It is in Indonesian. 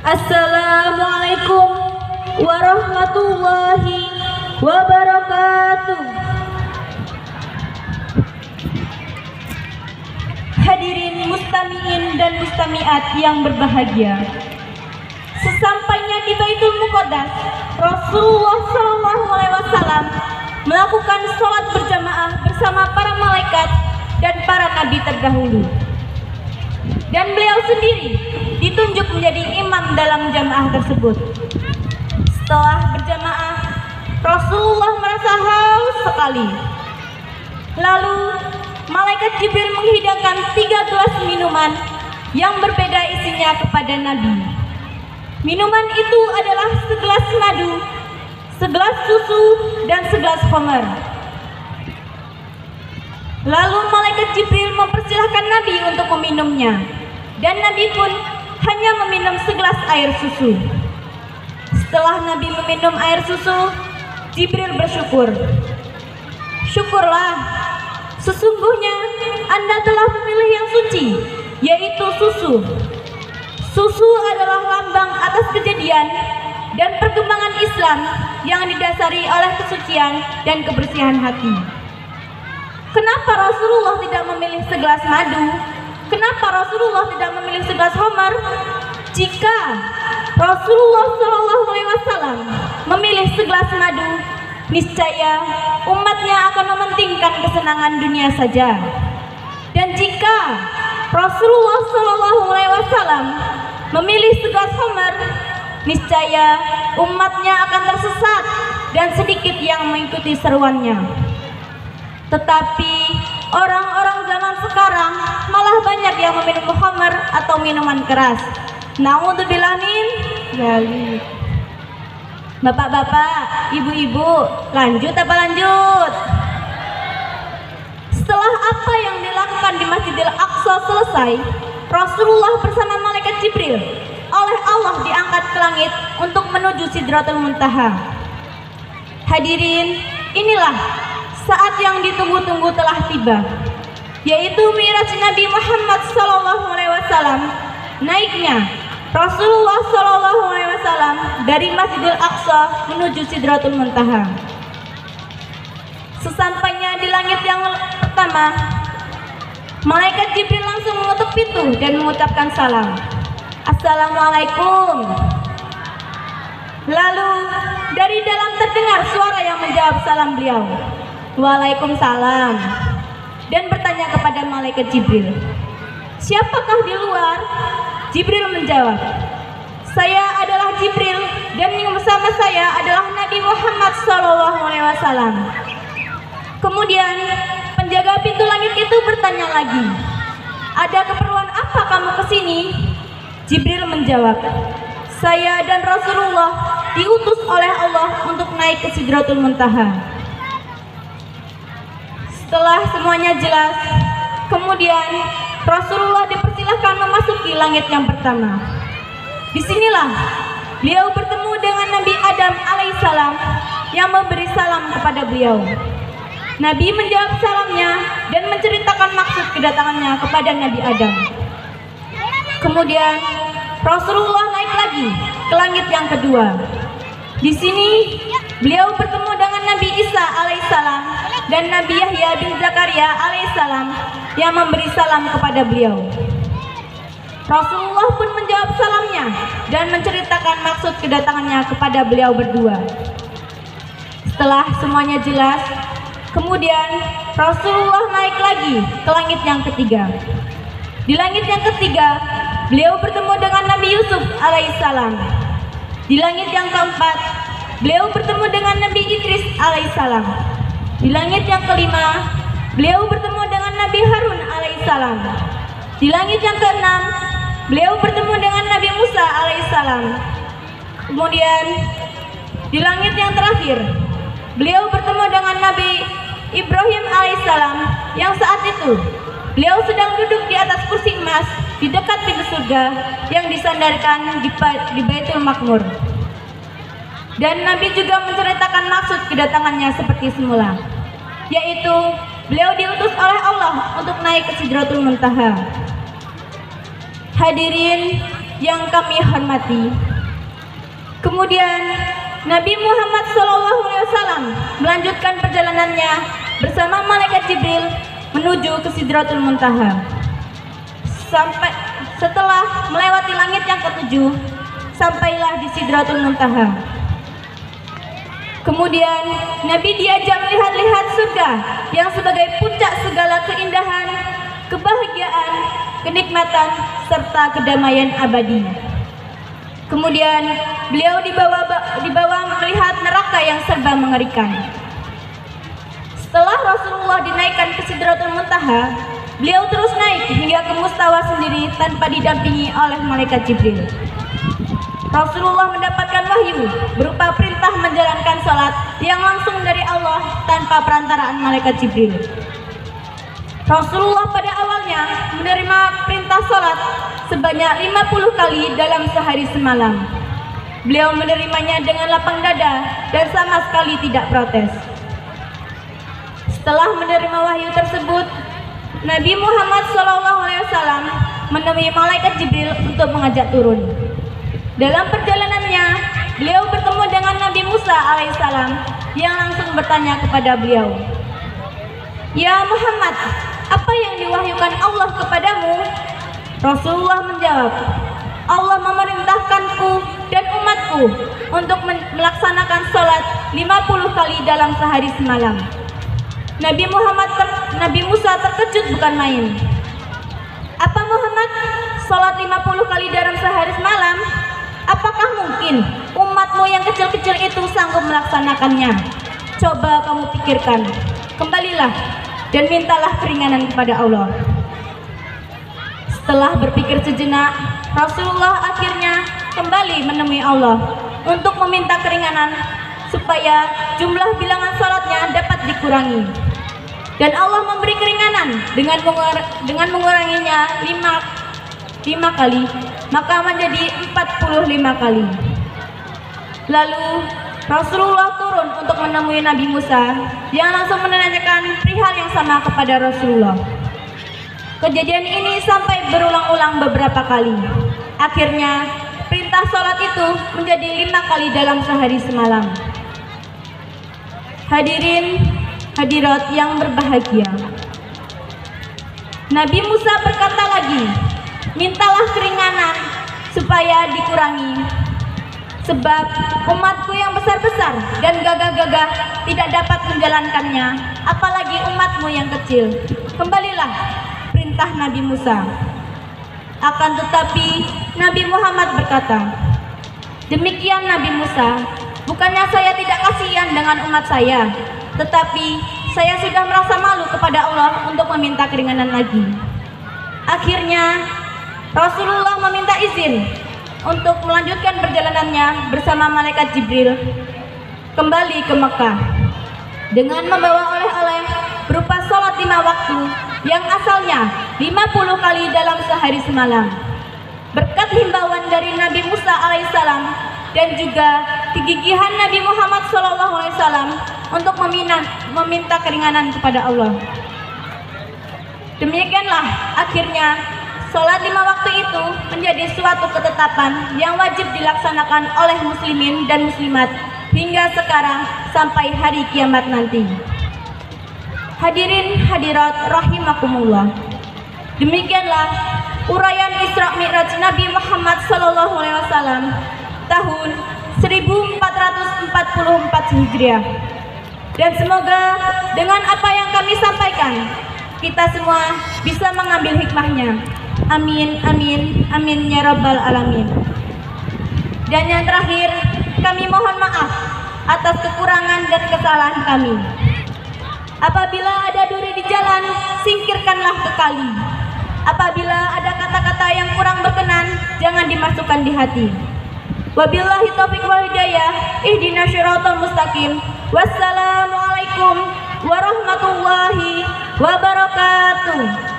Assalamualaikum warahmatullahi wabarakatuh. Hadirin mustami'in dan mustami'at yang berbahagia, sesampainya di Baitul Muqaddas, Rasulullah SAW melakukan sholat berjamaah bersama para malaikat dan para nabi terdahulu. Dan beliau sendiri ditunjuk menjadi imam dalam jamaah tersebut. Setelah berjamaah, Rasulullah merasa haus sekali. Lalu malaikat Jibril menghidangkan 3 gelas minuman yang berbeda isinya kepada Nabi. Minuman itu adalah segelas madu, segelas susu, dan segelas khamar. Lalu malaikat Jibril mempersilahkan Nabi untuk meminumnya, dan Nabi pun hanya meminum segelas air susu. Setelah Nabi meminum air susu, Jibril bersyukur. Syukurlah, sesungguhnya Anda telah memilih yang suci, yaitu susu. Susu adalah lambang atas kejadian dan perkembangan Islam yang didasari oleh kesucian dan kebersihan hati. Kenapa Rasulullah tidak memilih segelas madu? Kenapa Rasulullah tidak memilih segelas khamar? Jika Rasulullah SAW memilih segelas madu, niscaya umatnya akan mementingkan kesenangan dunia saja. Dan jika Rasulullah SAW memilih segelas khamar, niscaya umatnya akan tersesat dan sedikit yang mengikuti seruannya. Tetapi orang-orang zaman sekarang malah banyak yang meminum khamar atau minuman keras. Naudzubillah min dzalik. Bapak-bapak, ibu-ibu, lanjut apa lanjut? Setelah apa yang dilakukan di Masjidil Aqsa selesai, Rasulullah bersama malaikat Jibril oleh Allah diangkat ke langit untuk menuju Sidratul Muntaha. Hadirin, inilah saat yang ditunggu-tunggu telah tiba, yaitu Mi'raj Nabi Muhammad SAW, naiknya Rasulullah SAW dari Masjidil Aqsa menuju Sidratul Muntaha. Sesampainya di langit yang pertama, malaikat Jibril langsung mengetuk pintu dan mengucapkan salam. Assalamualaikum. Lalu dari dalam terdengar suara yang menjawab salam beliau, Waalaikumsalam, dan bertanya kepada malaikat Jibril, siapakah di luar? Jibril menjawab, saya adalah Jibril dan yang bersama saya adalah Nabi Muhammad SAW. Kemudian penjaga pintu langit itu bertanya lagi, ada keperluan apa kamu kesini? Jibril menjawab, saya dan Rasulullah diutus oleh Allah untuk naik ke Sidratul Muntaha. Setelah semuanya jelas, kemudian Rasulullah dipersilahkan memasuki langit yang pertama. Disinilah beliau bertemu dengan Nabi Adam alaihissalam yang memberi salam kepada beliau. Nabi menjawab salamnya dan menceritakan maksud kedatangannya kepada Nabi Adam. Kemudian Rasulullah naik lagi ke langit yang kedua. Di sini beliau bertemu dengan Nabi Isa alaihissalam dan Nabi Yahya bin Zakaria alaihissalam yang memberi salam kepada beliau. Rasulullah pun menjawab salamnya dan menceritakan maksud kedatangannya kepada beliau berdua. Setelah semuanya jelas, kemudian Rasulullah naik lagi ke langit yang ketiga. Di langit yang ketiga, beliau bertemu dengan Nabi Yusuf alaihissalam. Di langit yang keempat, beliau bertemu dengan Nabi Idris alaihissalam. Di langit yang kelima, beliau bertemu dengan Nabi Harun alaihissalam. Di langit yang keenam, beliau bertemu dengan Nabi Musa alaihissalam. Kemudian di langit yang terakhir, beliau bertemu dengan Nabi Ibrahim alaihissalam yang saat itu beliau sedang duduk di atas kursi emas di dekat pintu surga yang disandarkan di Baitul Makmur. Dan Nabi juga menceritakan maksud kedatangannya seperti semula, yaitu beliau diutus oleh Allah untuk naik ke Sidratul Muntaha. Hadirin, yang kami hormati. Kemudian Nabi Muhammad SAW melanjutkan perjalanannya bersama malaikat Jibril menuju ke Sidratul Muntaha. Sampai setelah melewati langit yang ketujuh, sampailah di Sidratul Muntaha. Kemudian Nabi diajak melihat-lihat surga yang sebagai puncak segala keindahan, kebahagiaan, kenikmatan, serta kedamaian abadi. Kemudian beliau dibawa melihat neraka yang serba mengerikan. Setelah Rasulullah dinaikkan ke Sidratul Muntaha, beliau terus naik hingga ke Mustawa sendiri tanpa didampingi oleh malaikat Jibril. Rasulullah mendapatkan wahyu berupa perintah menjalankan salat yang langsung dari Allah tanpa perantaraan malaikat Jibril. Rasulullah pada awalnya menerima perintah salat sebanyak 50 kali dalam sehari semalam. Beliau menerimanya dengan lapang dada dan sama sekali tidak protes. Setelah menerima wahyu tersebut, Nabi Muhammad SAW menemui malaikat Jibril untuk mengajak turun. Dalam perjalanannya, beliau bertemu dengan Nabi Musa alaihissalam yang langsung bertanya kepada beliau, "Ya Muhammad, apa yang diwahyukan Allah kepadamu?" Rasulullah menjawab, "Allah memerintahkanku dan umatku untuk melaksanakan sholat 50 kali dalam sehari semalam." Nabi Musa terkejut bukan main. "Apa Muhammad, sholat 50 kali dalam sehari semalam? Apakah mungkin umatmu yang kecil-kecil itu sanggup melaksanakannya? Coba kamu pikirkan. Kembalilah dan mintalah keringanan kepada Allah." Setelah berpikir sejenak, Rasulullah akhirnya kembali menemui Allah untuk meminta keringanan supaya jumlah bilangan salatnya dapat dikurangi. Dan Allah memberi keringanan dengan menguranginya 5 kali, maka menjadi 45 kali. Lalu Rasulullah turun untuk menemui Nabi Musa yang langsung menanyakan perihal yang sama kepada Rasulullah. Kejadian ini sampai berulang-ulang beberapa kali. Akhirnya perintah sholat itu menjadi 5 kali dalam sehari semalam. Hadirin hadirat yang berbahagia, Nabi Musa berkata lagi, "Mintalah keringanan supaya dikurangi, sebab umatku yang besar-besar dan gagah-gagah tidak dapat menjalankannya, apalagi umatmu yang kecil." Kembalilah perintah Nabi Musa. Akan tetapi Nabi Muhammad berkata, "Demikian Nabi Musa, bukannya saya tidak kasihan dengan umat saya, tetapi saya sudah merasa malu kepada Allah untuk meminta keringanan lagi." Akhirnya Rasulullah meminta izin untuk melanjutkan perjalanannya bersama malaikat Jibril kembali ke Mekah dengan membawa oleh-oleh berupa sholat 5 waktu yang asalnya 50 kali dalam sehari semalam. Berkat himbauan dari Nabi Musa alaihissalam dan juga kegigihan Nabi Muhammad SAW untuk meminta keringanan kepada Allah, demikianlah akhirnya sholat 5 waktu itu menjadi suatu ketetapan yang wajib dilaksanakan oleh muslimin dan muslimat hingga sekarang sampai hari kiamat nanti. Hadirin hadirat rahimakumullah, demikianlah uraian Isra Mi'raj Nabi Muhammad SAW tahun 1444 Hijriah. Dan semoga dengan apa yang kami sampaikan, kita semua bisa mengambil hikmahnya. Amin, amin, amin ya rabbal alamin. Dan yang terakhir, kami mohon maaf atas kekurangan dan kesalahan kami. Apabila ada duri di jalan, singkirkanlah ke kali. Apabila ada kata-kata yang kurang berkenan, jangan dimasukkan di hati. Wabillahi taufiq wal hidayah, ihdinas syiratal mustaqim. Wassalamualaikum warahmatullahi wabarakatuh.